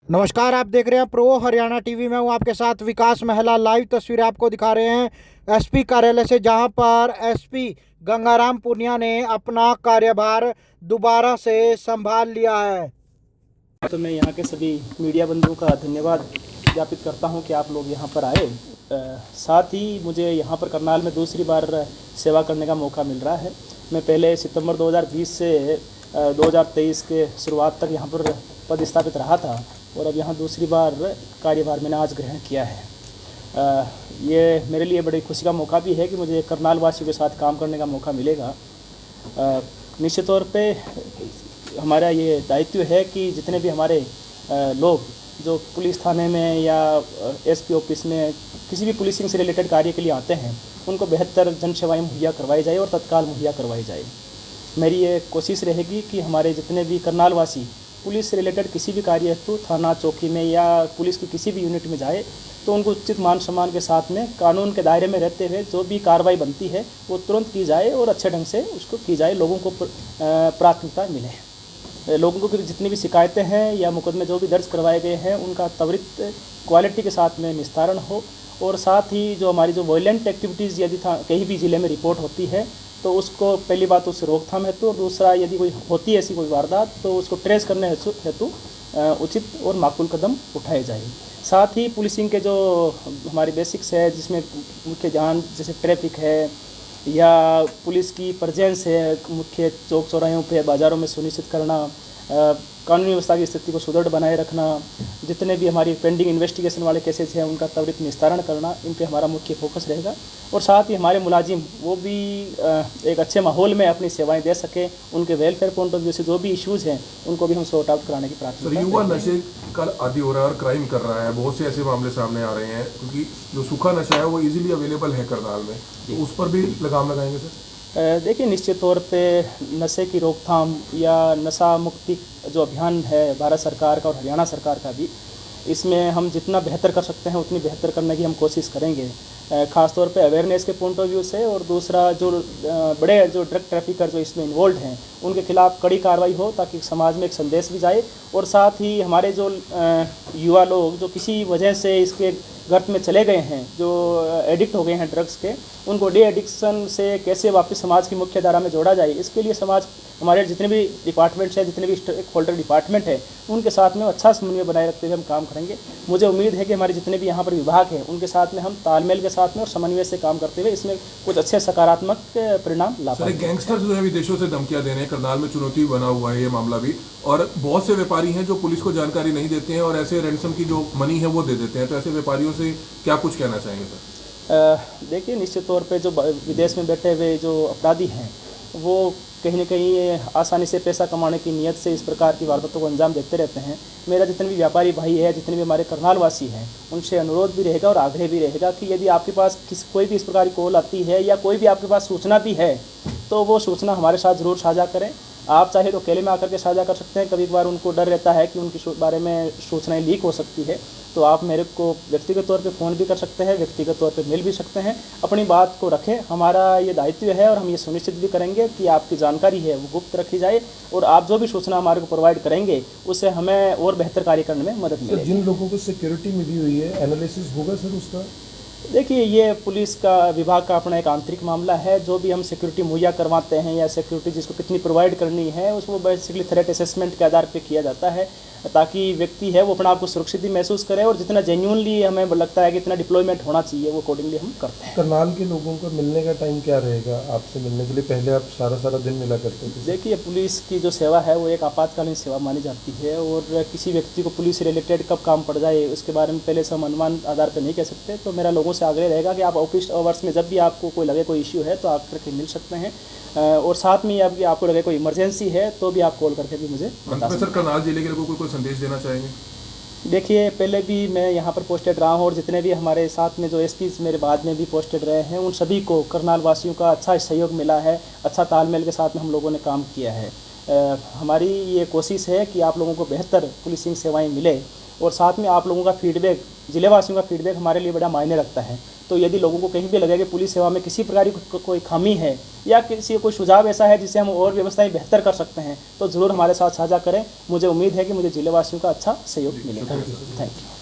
नमस्कार, आप देख रहे हैं प्रो हरियाणा टीवी में। हूं आपके साथ विकास महला। लाइव तस्वीर आपको दिखा रहे हैं एसपी कार्यालय से, जहां पर एसपी गंगाराम पुनिया ने अपना कार्यभार दोबारा से संभाल लिया है। तो मैं यहाँ के सभी मीडिया बंधुओं का धन्यवाद ज्ञापित करता हूँ कि आप लोग यहाँ पर आए। साथ ही मुझे यहाँ पर करनाल में दूसरी बार सेवा करने का मौका मिल रहा है। मैं पहले सितंबर 2020 से 2023 के शुरुआत तक यहाँ पर पदस्थापित रहा था और अब यहाँ दूसरी बार कार्यभार मैंने आज ग्रहण किया है। ये मेरे लिए बड़ी खुशी का मौका भी है कि मुझे करनाल वासियों के साथ काम करने का मौका मिलेगा। निश्चित तौर पे हमारा ये दायित्व है कि जितने भी हमारे लोग जो पुलिस थाने में या एसपी ऑफिस में किसी भी पुलिसिंग से रिलेटेड कार्य के लिए आते हैं, उनको बेहतर जन सेवाएँ मुहैया करवाई जाए और तत्काल मुहैया करवाई जाए। मेरी ये कोशिश रहेगी कि हमारे जितने भी करनाल वासी पुलिस से रिलेटेड किसी भी कार्य हेतु थाना चौकी में या पुलिस की किसी भी यूनिट में जाए तो उनको उचित मान सम्मान के साथ में कानून के दायरे में रहते हुए जो भी कार्रवाई बनती है वो तुरंत की जाए और अच्छे ढंग से उसको की जाए। लोगों को प्राथमिकता मिले। लोगों को जितनी भी शिकायतें हैं या मुकदमे जो भी दर्ज करवाए गए हैं उनका त्वरित क्वालिटी के साथ में निस्तारण हो। और साथ ही जो हमारी जो वायलेंट एक्टिविटीज़ यदि कहीं भी ज़िले में रिपोर्ट होती है तो उसको पहली बात उससे रोकथाम हेतु और दूसरा यदि कोई होती है ऐसी कोई वारदात तो उसको ट्रेस करने हेतु उचित और माकूल कदम उठाए जाए। साथ ही पुलिसिंग के जो हमारी बेसिक्स है जिसमें मुख्य ध्यान जैसे ट्रैफिक है या पुलिस की प्रेजेंस है मुख्य चौक चौराहों पे बाज़ारों में सुनिश्चित करना, कानूनी व्यवस्था की स्थिति को सुदृढ़ बनाए रखना, जितने भी हमारी पेंडिंग इन्वेस्टिगेशन वाले केसेस हैं उनका त्वरित निस्तारण करना, इन पे हमारा मुख्य फोकस रहेगा। और साथ ही हमारे मुलाजिम वो भी एक अच्छे माहौल में अपनी सेवाएं दे सकें, उनके वेलफेयर पॉइंट ऑफ व्यू से जो भी इश्यूज़ हैं उनको भी हम सॉर्ट आउट कराने की प्राथमिकता। युवा नशे का आदी हो रहा है और क्राइम कर रहा है, बहुत से ऐसे मामले सामने आ रहे हैं क्योंकि जो सूखा नशा है वो इजीली अवेलेबल है करनाल में, तो उस पर भी लगाम लगाएंगे सर? देखिए, निश्चित तौर पे नशे की रोकथाम या नशा मुक्ति जो अभियान है भारत सरकार का और हरियाणा सरकार का भी, इसमें हम जितना बेहतर कर सकते हैं उतनी बेहतर करने की हम कोशिश करेंगे, ख़ास तौर पे अवेयरनेस के पॉइंट ऑफ व्यू से। और दूसरा जो बड़े जो ड्रग ट्रैफिकर जो इसमें इन्वॉल्व हैं उनके खिलाफ कड़ी कार्रवाई हो ताकि समाज में एक संदेश भी जाए। और साथ ही हमारे जो युवा लोग जो किसी वजह से इसके गर्त में चले गए हैं, जो एडिक्ट हो गए हैं ड्रग्स के, उनको डी एडिक्शन से कैसे वापस समाज की मुख्य धारा में जोड़ा जाए, इसके लिए समाज हमारे जितने भी डिपार्टमेंट्स हैं, जितने भी स्टेक होल्डर डिपार्टमेंट है, उनके साथ में अच्छा समन्वय बनाए रखते हुए हम काम करेंगे। मुझे उम्मीद है कि हमारे जितने भी यहाँ पर विभाग हैं उनके साथ में हम तालमेल के साथ में और समन्वय से काम करते हुए इसमें कुछ अच्छे सकारात्मक परिणाम ला पाएंगे। गैंगस्टर जो है विदेशों से धमकियां दे रहे हैं, करनाल में चुनौती बना हुआ है ये मामला भी, और बहुत से व्यापारी हैं जो पुलिस को जानकारी नहीं देते हैं और ऐसे रैंसम की जो मनी है वो दे देते हैं, तो ऐसे व्यापारियों से क्या कुछ कहना चाहेंगे सर? देखिए, निश्चित तौर पे जो विदेश में बैठे हुए जो अपराधी हैं वो कहीं न कहीं आसानी से पैसा कमाने की नीयत से इस प्रकार की वारदातों को अंजाम देते रहते हैं। मेरा जितने भी व्यापारी भाई है, जितने भी हमारे करनाल वासी हैं, उनसे अनुरोध भी रहेगा और आग्रह भी रहेगा कि यदि आपके पास कोई भी इस प्रकार की कॉल आती है या कोई भी आपके पास सूचना भी है तो वो सूचना हमारे साथ ज़रूर साझा करें। आप चाहे तो अकेले में आकर के साझा कर सकते हैं, कभी कभार उनको डर रहता है कि उनकी बारे में सूचनाएं लीक हो सकती है, तो आप मेरे को व्यक्तिगत तौर पे फ़ोन भी कर सकते हैं, व्यक्तिगत तौर पे मिल भी सकते हैं। अपनी बात को रखें, हमारा ये दायित्व है और हम ये सुनिश्चित भी करेंगे कि आपकी जानकारी है वो गुप्त रखी जाए और आप जो भी सूचना हमारे को प्रोवाइड करेंगे उससे हमें और बेहतर कार्य करने में मदद मिलेगी। जिन लोगों को सिक्योरिटी मिली हुई है, एनालिसिस होगा सर उसका? देखिए, ये पुलिस का विभाग का अपना एक आंतरिक मामला है। जो भी हम सिक्योरिटी मुहैया करवाते हैं या सिक्योरिटी जिसको कितनी प्रोवाइड करनी है उसको बेसिकली थ्रेट असेसमेंट के आधार पे किया जाता है ताकि व्यक्ति है वो अपने आप को सुरक्षित भी महसूस करे और जितना जेन्युइनली हमें लगता है कि इतना डिप्लॉयमेंट होना चाहिए वो अकॉर्डिंगली हम करते हैं। करनाल के लोगों को मिलने का टाइम क्या रहेगा आपसे मिलने के लिए? पहले आप सारा दिन मिला करते थे। देखिए, पुलिस की जो सेवा है वो एक आपातकालीन सेवा मानी जाती है और किसी व्यक्ति को पुलिस से रिलेटेड कब काम पड़ जाए उसके बारे में पहले से हम अनुमान आधार पर नहीं कह सकते। तो मेरा लोगों से आग्रह रहेगा कि आप ऑफिस आवर्स में जब भी आपको कोई लगे कोई इश्यू है तो आप करके मिल सकते हैं और साथ में अभी आपको लगे कोई इमरजेंसी है तो भी आप कॉल करके भी मुझे बता सकते हैं। सर, करनाल जिले के लोगों को कोई संदेश देना चाहेंगे? देखिए, पहले भी मैं यहाँ पर पोस्टेड रहा हूँ और जितने भी हमारे साथ में जो एसपीज मेरे बाद में भी पोस्टेड रहे हैं उन सभी को करनाल वासियों का अच्छा सहयोग मिला है, अच्छा तालमेल के साथ में हम लोगों ने काम किया है। हमारी ये कोशिश है कि आप लोगों को बेहतर पुलिसिंग सेवाएं मिले और साथ में आप लोगों का फीडबैक, ज़िलेवासियों का फीडबैक हमारे लिए बड़ा मायने रखता है। तो यदि लोगों को कहीं भी लगे कि पुलिस सेवा में किसी प्रकार की कोई खामी है या किसी कोई सुझाव ऐसा है जिससे हम और व्यवस्थाएं बेहतर कर सकते हैं तो ज़रूर हमारे साथ साझा करें। मुझे उम्मीद है कि मुझे जिलेवासियों का अच्छा सहयोग मिलेगा। Thank you.